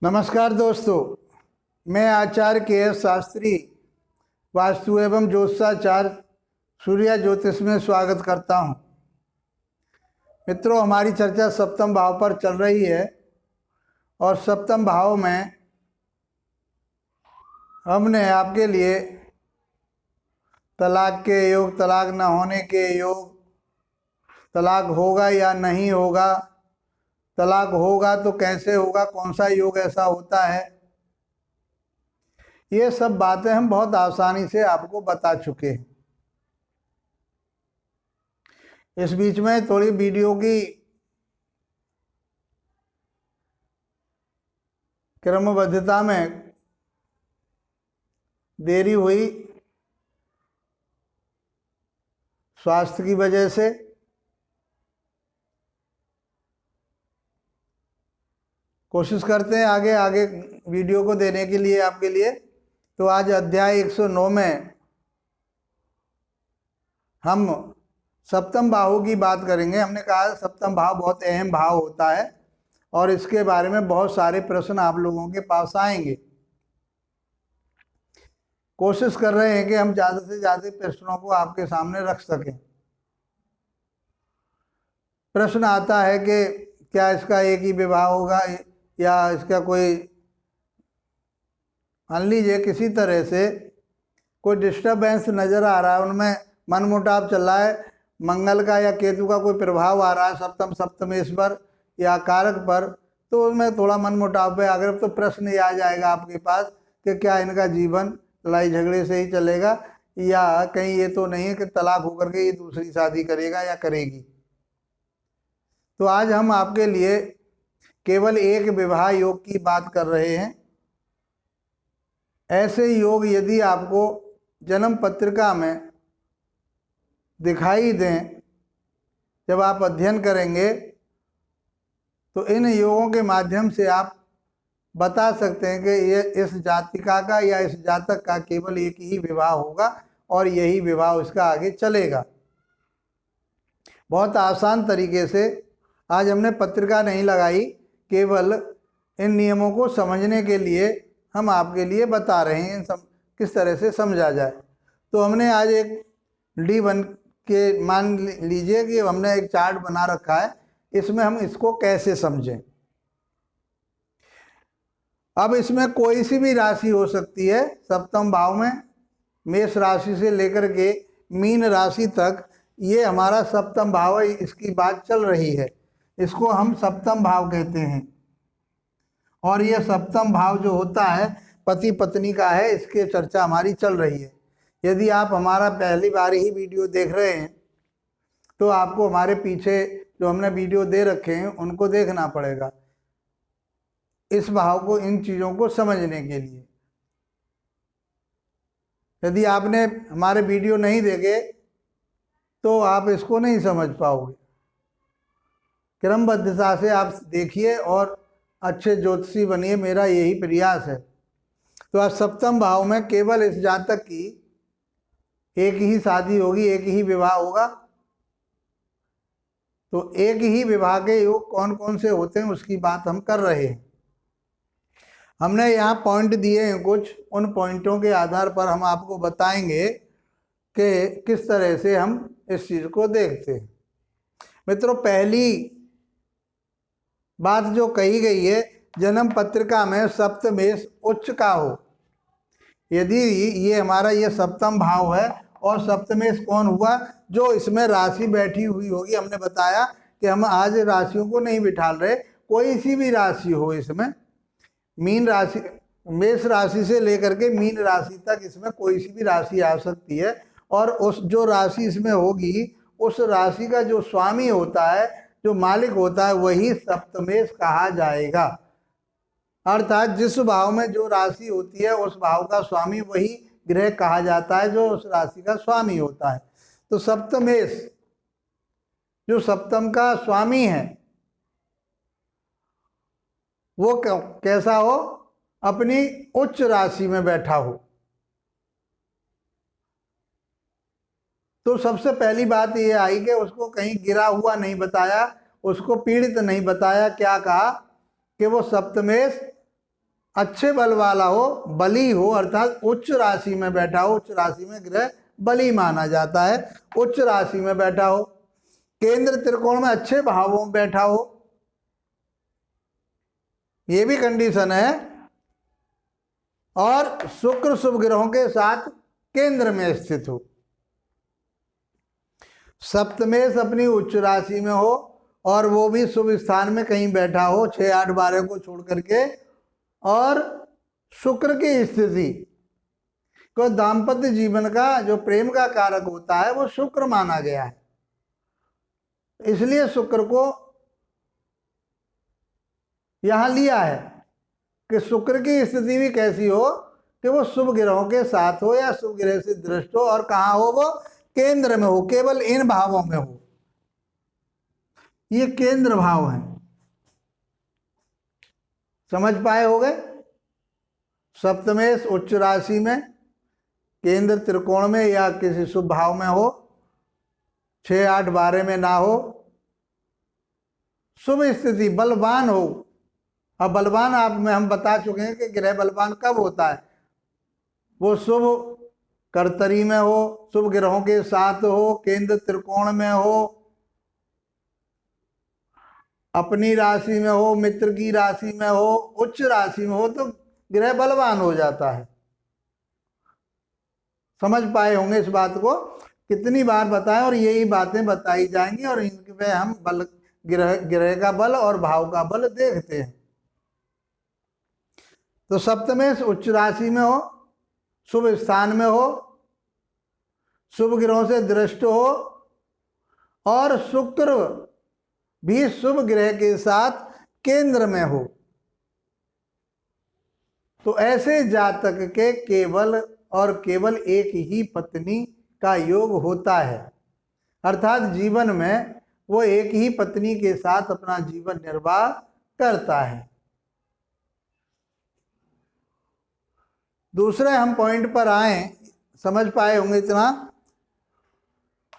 नमस्कार दोस्तों, मैं आचार्य के शास्त्री वास्तु एवं ज्योतिषाचार्य सूर्या ज्योतिष में स्वागत करता हूं। मित्रों, हमारी चर्चा सप्तम भाव पर चल रही है और सप्तम भाव में हमने आपके लिए तलाक के योग, तलाक न होने के योग, तलाक होगा या नहीं होगा, तलाक होगा तो कैसे होगा, कौन सा योग ऐसा होता है, ये सब बातें हम बहुत आसानी से आपको बता चुके हैं। इस बीच में थोड़ी वीडियो की क्रमबद्धता में देरी हुई स्वास्थ्य की वजह से। कोशिश करते हैं आगे आगे वीडियो को देने के लिए आपके लिए। तो आज अध्याय 109 में हम सप्तम भाव की बात करेंगे। हमने कहा सप्तम भाव बहुत अहम भाव होता है और इसके बारे में बहुत सारे प्रश्न आप लोगों के पास आएंगे। कोशिश कर रहे हैं कि हम ज़्यादा से ज़्यादा प्रश्नों को आपके सामने रख सकें। प्रश्न आता है कि क्या इसका एक ही विवाह होगा या इसका कोई, मान लीजिए किसी तरह से कोई डिस्टर्बेंस नज़र आ रहा है, उनमें मनमुटाव चल रहा है, मंगल का या केतु का कोई प्रभाव आ रहा है सप्तमेश पर या कारक पर, तो उसमें थोड़ा मनमुटाव पे अगर तो प्रश्न ये आ जाएगा आपके पास कि क्या इनका जीवन लड़ाई झगड़े से ही चलेगा या कहीं ये तो नहीं है कि तलाक होकर के ये दूसरी शादी करेगा या करेगी। तो आज हम आपके लिए केवल एक विवाह योग की बात कर रहे हैं। ऐसे योग यदि आपको जन्म पत्रिका में दिखाई दें, जब आप अध्ययन करेंगे तो इन योगों के माध्यम से आप बता सकते हैं कि ये इस जातिका का या इस जातक का केवल एक ही विवाह होगा और यही विवाह उसका आगे चलेगा। बहुत आसान तरीके से आज हमने पत्रिका नहीं लगाई, केवल इन नियमों को समझने के लिए हम आपके लिए बता रहे हैं किस तरह से समझा जाए। तो हमने आज एक D1 के, मान लीजिए कि हमने एक चार्ट बना रखा है, इसमें हम इसको कैसे समझें। अब इसमें कोई सी भी राशि हो सकती है सप्तम भाव में, मेष राशि से लेकर के मीन राशि तक, ये हमारा सप्तम भाव है, इसकी बात चल रही है। इसको हम सप्तम भाव कहते हैं और ये सप्तम भाव जो होता है पति पत्नी का है, इसकी चर्चा हमारी चल रही है। यदि आप हमारा पहली बार ही वीडियो देख रहे हैं तो आपको हमारे पीछे जो हमने वीडियो दे रखे हैं उनको देखना पड़ेगा इस भाव को, इन चीज़ों को समझने के लिए। यदि आपने हमारे वीडियो नहीं देखे तो आप इसको नहीं समझ पाओगे। क्रमबद्धता से आप देखिए और अच्छे ज्योतिषी बनिए, मेरा यही प्रयास है। तो आज सप्तम भाव में केवल इस जातक की एक ही शादी होगी, एक ही विवाह होगा। तो एक ही विवाह के योग कौन कौन से होते हैं उसकी बात हम कर रहे हैं। हमने यहाँ पॉइंट दिए हैं कुछ, उन पॉइंटों के आधार पर हम आपको बताएंगे कि किस तरह से हम इस चीज़ को देखते हैं। मित्रों, पहली बात जो कही गई है, जन्म पत्रिका में सप्तमेश उच्च का हो। यदि ये हमारा ये सप्तम भाव है और सप्तमेश कौन हुआ, जो इसमें राशि बैठी हुई होगी। हमने बताया कि हम आज राशियों को नहीं बिठाल रहे, कोई सी भी राशि हो इसमें, मीन राशि, मेष राशि से लेकर के मीन राशि तक इसमें कोई सी भी राशि आ सकती है और उस जो राशि इसमें होगी उस राशि का जो स्वामी होता है, जो मालिक होता है, वही सप्तमेश कहा जाएगा। अर्थात जिस भाव में जो राशि होती है उस भाव का स्वामी वही ग्रह कहा जाता है जो उस राशि का स्वामी होता है। तो सप्तमेश जो सप्तम का स्वामी है वो कैसा हो, अपनी उच्च राशि में बैठा हो। तो सबसे पहली बात ये आई कि उसको कहीं गिरा हुआ नहीं बताया, उसको पीड़ित नहीं बताया। क्या कहा कि वो सप्तमेश अच्छे बल वाला हो, बली हो, अर्थात उच्च राशि में बैठा हो। उच्च राशि में ग्रह बली माना जाता है, उच्च राशि में बैठा हो। केंद्र त्रिकोण में अच्छे भावों में बैठा हो, ये भी कंडीशन है। और शुक्र शुभ ग्रहों के साथ केंद्र में स्थित हो। सप्तमेश अपनी उच्च राशि में हो और वो भी शुभ स्थान में कहीं बैठा हो, 6, 8, 12 को छोड़ करके। और शुक्र की स्थिति को दाम्पत्य जीवन का जो प्रेम का कारक होता है वो शुक्र माना गया है। इसलिए शुक्र को यहां लिया है कि शुक्र की स्थिति भी कैसी हो कि वो शुभ ग्रहों के साथ हो या शुभ ग्रह से दृष्ट हो, और कहाँ हो, वो केंद्र में हो, केवल इन भावों में हो। ये केंद्र भाव है, समझ पाए हो गए। सप्तमेश उच्च राशि में, केंद्र त्रिकोण में या किसी शुभ भाव में हो, 6, 8, 12 में ना हो, शुभ स्थिति, बलवान हो। अब बलवान आप में हम बता चुके हैं कि ग्रह बलवान कब होता है, वो शुभ कर्तरी में हो, शुभ ग्रहों के साथ हो, केंद्र त्रिकोण में हो, अपनी राशि में हो, मित्र की राशि में हो, उच्च राशि में हो, तो ग्रह बलवान हो जाता है। समझ पाए होंगे इस बात को, कितनी बार बताएं और यही बातें बताई जाएंगी और इनपे हम बल, ग्रह का बल और भाव का बल देखते हैं। तो सप्तमेश उच्च राशि में हो, शुभ स्थान में हो, शुभ ग्रहों से दृष्ट हो, और शुक्र भी शुभ ग्रह के साथ केंद्र में हो, तो ऐसे जातक के केवल और केवल एक ही पत्नी का योग होता है। अर्थात जीवन में वो एक ही पत्नी के साथ अपना जीवन निर्वाह करता है। दूसरे हम पॉइंट पर आए, समझ पाए होंगे इतना।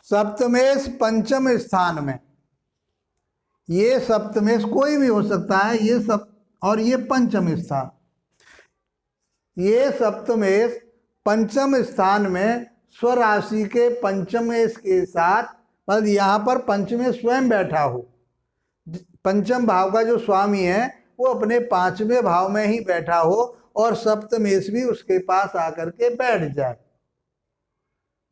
सप्तमेश पंचम स्थान में, ये सप्तमेश कोई भी हो सकता है, ये सब, और ये पंचम स्थान, ये सप्तमेश पंचम स्थान में स्वराशि के पंचमेश के साथ, मतलब यहाँ पर पंचमेश स्वयं बैठा हो। पंचम भाव का जो स्वामी है वो अपने 5वें भाव में ही बैठा हो और सप्तमेश भी उसके पास आकर के बैठ जाए,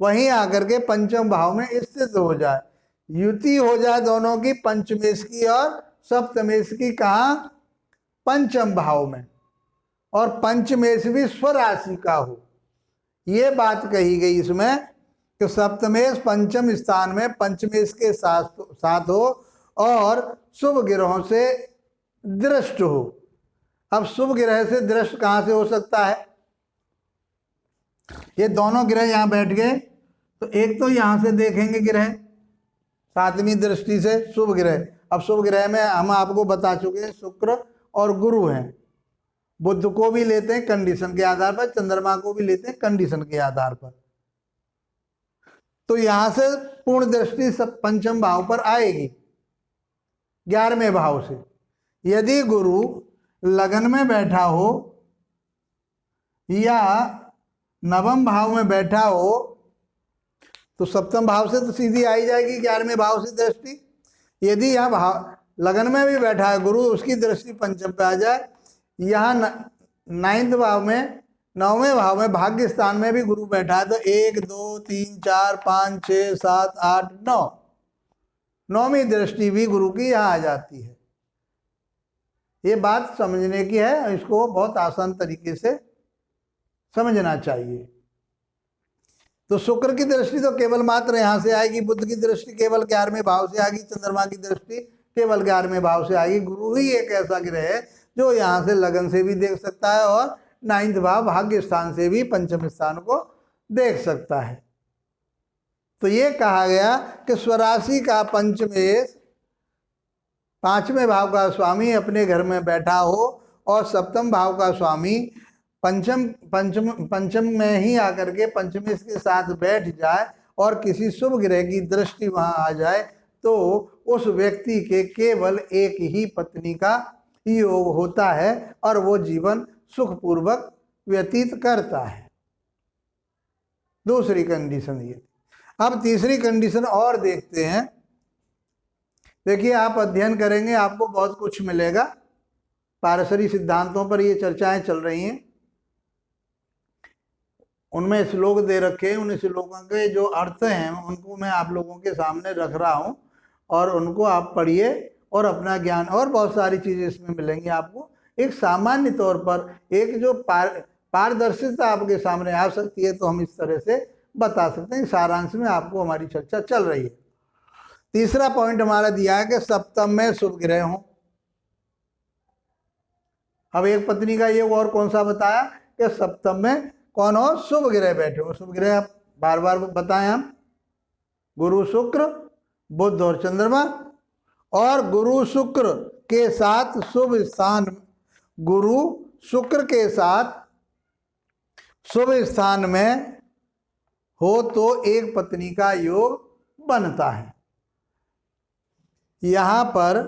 वहीं आकर के पंचम भाव में स्थित हो जाए, युति हो जाए दोनों की, पंचमेश की और सप्तमेश की। कहाँ? पंचम भाव में, और पंचमेश भी स्वराशि का हो। ये बात कही गई इसमें कि सप्तमेश पंचम स्थान में पंचमेश के साथ हो और शुभ ग्रहों से दृष्ट हो। अब शुभ ग्रह से दृष्ट कहाँ से हो सकता है? ये दोनों ग्रह यहाँ बैठ गए, तो एक तो यहाँ से देखेंगे ग्रह 7वीं दृष्टि से शुभ ग्रह। अब शुभ ग्रह में हम आपको बता चुके हैं शुक्र और गुरु हैं। बुध को भी लेते हैं कंडीशन के आधार पर, चंद्रमा को भी लेते हैं कंडीशन के आधार पर। तो यहां से पूर्ण दृष्टि सब पंचम भाव पर आएगी 11वें भाव से। यदि गुरु लगन में बैठा हो या नवम भाव में बैठा हो तो सप्तम भाव से तो सीधी आई जाएगी 11वें भाव से दृष्टि। यदि यहाँ भाव लगन में भी बैठा है गुरु, उसकी दृष्टि पंचम पे आ जाए। यहाँ 9वें भाव में, 9वें भाव में भाग्य स्थान में भी गुरु बैठा है, तो 1, 2, 3, 4, 5, 6, 7, 8, 9, 9वीं दृष्टि भी गुरु की यहाँ आ जाती है। ये बात समझने की है, इसको बहुत आसान तरीके से समझना चाहिए। तो शुक्र की दृष्टि तो केवल मात्र यहाँ से आएगी, बुध की दृष्टि केवल 11वें भाव से आएगी, चंद्रमा की दृष्टि केवल 11वें भाव से आएगी। गुरु ही एक ऐसा ग्रह है जो यहाँ से लगन से भी देख सकता है और 9th भाव भाग्य स्थान से भी पंचम स्थान को देख सकता है। तो ये कहा गया कि स्वराशि का पंचमेश 5वें भाव का स्वामी अपने घर में बैठा हो और सप्तम भाव का स्वामी पंचम में ही आकर के पंचमेश के साथ बैठ जाए और किसी शुभ ग्रह की दृष्टि वहां आ जाए, तो उस व्यक्ति के केवल एक ही पत्नी का योग होता है और वो जीवन सुखपूर्वक व्यतीत करता है। दूसरी कंडीशन ये। अब तीसरी कंडीशन और देखते हैं। देखिए, आप अध्ययन करेंगे आपको बहुत कुछ मिलेगा। पारस्परिक सिद्धांतों पर ये चर्चाएं चल रही हैं, उनमें श्लोक दे रखे हैं, उन श्लोकों के जो अर्थ हैं उनको मैं आप लोगों के सामने रख रहा हूं और उनको आप पढ़िए और अपना ज्ञान, और बहुत सारी चीजें इसमें मिलेंगी आपको। एक सामान्य तौर पर एक जो पारदर्शिता आपके सामने आ सकती है, तो हम इस तरह से बता सकते हैं। सारांश में आपको हमारी चर्चा चल रही है। तीसरा पॉइंट हमारा दिया है कि सप्तम में शुभ ग्रह हो। अब एक पत्नी का योग और कौन सा बताया कि सप्तम में कौन हो, शुभ ग्रह बैठे हो। शुभ ग्रह बार बार बताएं हम, गुरु शुक्र बुध और चंद्रमा, और गुरु शुक्र के साथ शुभ स्थान, गुरु शुक्र के साथ शुभ स्थान में हो तो एक पत्नी का योग बनता है। यहां पर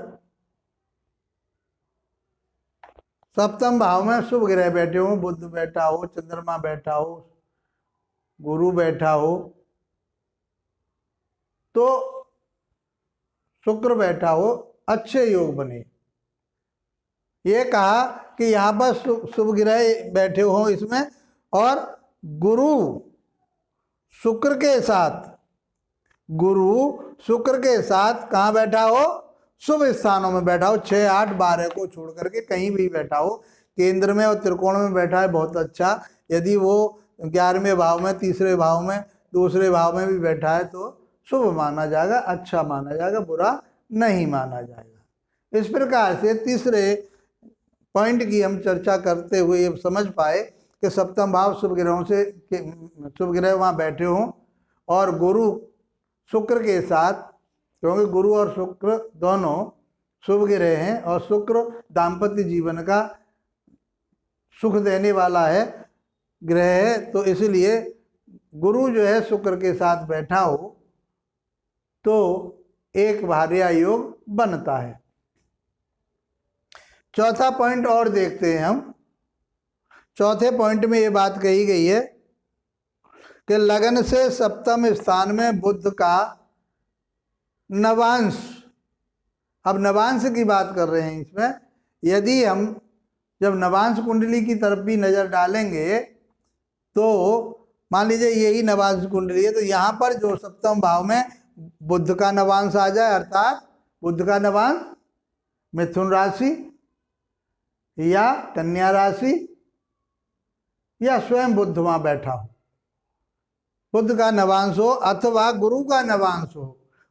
सप्तम भाव में शुभ ग्रह बैठे हो, बुध बैठा हो, चंद्रमा बैठा हो, गुरु बैठा हो, तो शुक्र बैठा हो, अच्छे योग बने। ये कहा कि यहाँ पर शुभ ग्रह बैठे हो इसमें, और गुरु शुक्र के साथ, गुरु शुक्र के साथ कहाँ बैठा हो, शुभ स्थानों में बैठा हो। 6, 8, 12 को छोड़ करके कहीं भी बैठा हो, केंद्र में और त्रिकोण में बैठा है, बहुत अच्छा। यदि वो 11वें भाव में, तीसरे भाव में, दूसरे भाव में भी बैठा है तो शुभ माना जाएगा, अच्छा माना जाएगा, बुरा नहीं माना जाएगा। इस प्रकार से तीसरे पॉइंट की हम चर्चा करते हुए ये समझ पाए कि सप्तम भाव शुभ ग्रहों से, शुभ ग्रह वहाँ बैठे हों और गुरु शुक्र के साथ, क्योंकि गुरु और शुक्र दोनों शुभ ग्रह हैं और शुक्र दाम्पत्य जीवन का सुख देने वाला है ग्रह है, तो इसलिए गुरु जो है शुक्र के साथ बैठा हो तो एक भार्या योग बनता है। चौथा पॉइंट और देखते हैं हम। चौथे पॉइंट में ये बात कही गई है कि लगन से सप्तम स्थान में बुध का नवांश। अब नवांश की बात कर रहे हैं इसमें। यदि हम जब नवांश कुंडली की तरफ भी नजर डालेंगे तो मान लीजिए यही नवांश कुंडली है, तो यहाँ पर जो सप्तम भाव में बुध का नवांश आ जाए, अर्थात बुध का नवांश मिथुन राशि या कन्या राशि या स्वयं बुध वहां बैठा हो, बुध का नवांश हो अथवा गुरु का नवांश हो,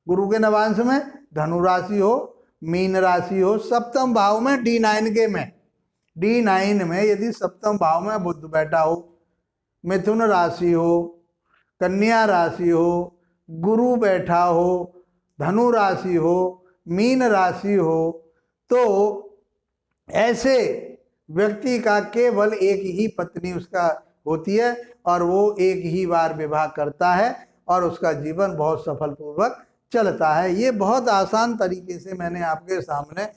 गुरु के नवांश में धनु राशि हो, मीन राशि हो, सप्तम भाव में D9 के में, D9 में यदि सप्तम भाव में बुध बैठा हो, मिथुन राशि हो, कन्या राशि हो, गुरु बैठा हो, धनु राशि हो, मीन राशि हो, तो ऐसे व्यक्ति का केवल एक ही पत्नी उसका होती है और वो एक ही बार विवाह करता है और उसका जीवन बहुत सफलपूर्वक चलता है। ये बहुत आसान तरीके से मैंने आपके सामने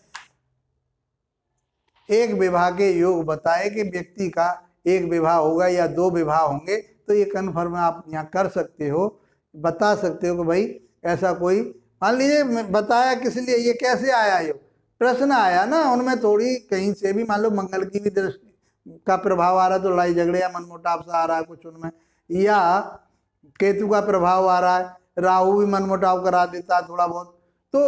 एक विवाह के योग बताए कि व्यक्ति का एक विवाह होगा या 2 विवाह होंगे, तो ये कन्फर्म आप यहाँ कर सकते हो, बता सकते हो कि भाई ऐसा कोई, मान लीजिए बताया किस लिए, ये कैसे आया, ये प्रश्न आया ना, उनमें थोड़ी कहीं से भी मान लो मंगल की भी दृष्टि का प्रभाव आ रहा है तो लड़ाई झगड़े या मनमुटाव सा आ रहा है कुछ उनमें, या केतु का प्रभाव आ रहा है, राहु भी मनमुटाव करा देता है थोड़ा बहुत, तो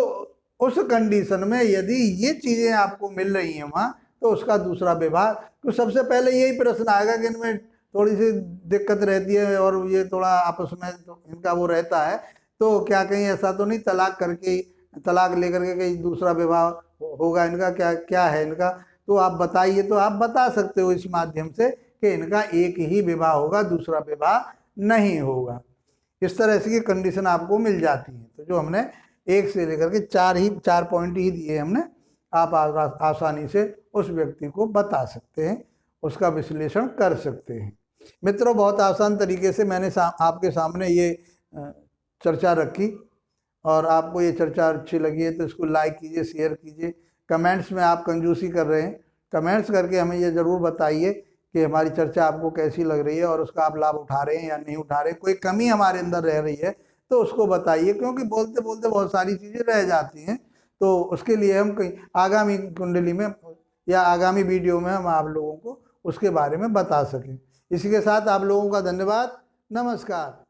उस कंडीशन में यदि ये चीज़ें आपको मिल रही हैं वहाँ, तो उसका दूसरा विवाह, तो सबसे पहले यही प्रश्न आएगा कि इनमें थोड़ी सी दिक्कत रहती है और ये थोड़ा आपस में तो इनका वो रहता है, तो क्या कहीं ऐसा तो नहीं तलाक लेकर के कहीं दूसरा विवाह होगा इनका, क्या है इनका, तो आप बताइए। तो आप बता सकते हो इस माध्यम से कि इनका एक ही विवाह होगा, दूसरा विवाह नहीं होगा। इस तरह से की कंडीशन आपको मिल जाती है। तो जो हमने 1 से लेकर के 4 पॉइंट ही दिए हमने, आप आसानी से उस व्यक्ति को बता सकते हैं, उसका विश्लेषण कर सकते हैं। मित्रों, बहुत आसान तरीके से मैंने आपके सामने ये चर्चा रखी और आपको ये चर्चा अच्छी लगी है तो इसको लाइक कीजिए, शेयर कीजिए। कमेंट्स में आप कंजूसी कर रहे हैं कमेंट्स करके हमें ये ज़रूर बताइए कि हमारी चर्चा आपको कैसी लग रही है और उसका आप लाभ उठा रहे हैं या नहीं उठा रहे, कोई कमी हमारे अंदर रह रही है तो उसको बताइए, क्योंकि बोलते बोलते बहुत सारी चीज़ें रह जाती हैं। तो उसके लिए हम कहीं आगामी कुंडली में या आगामी वीडियो में हम आप लोगों को उसके बारे में बता सकें। इसी के साथ आप लोगों का धन्यवाद। नमस्कार।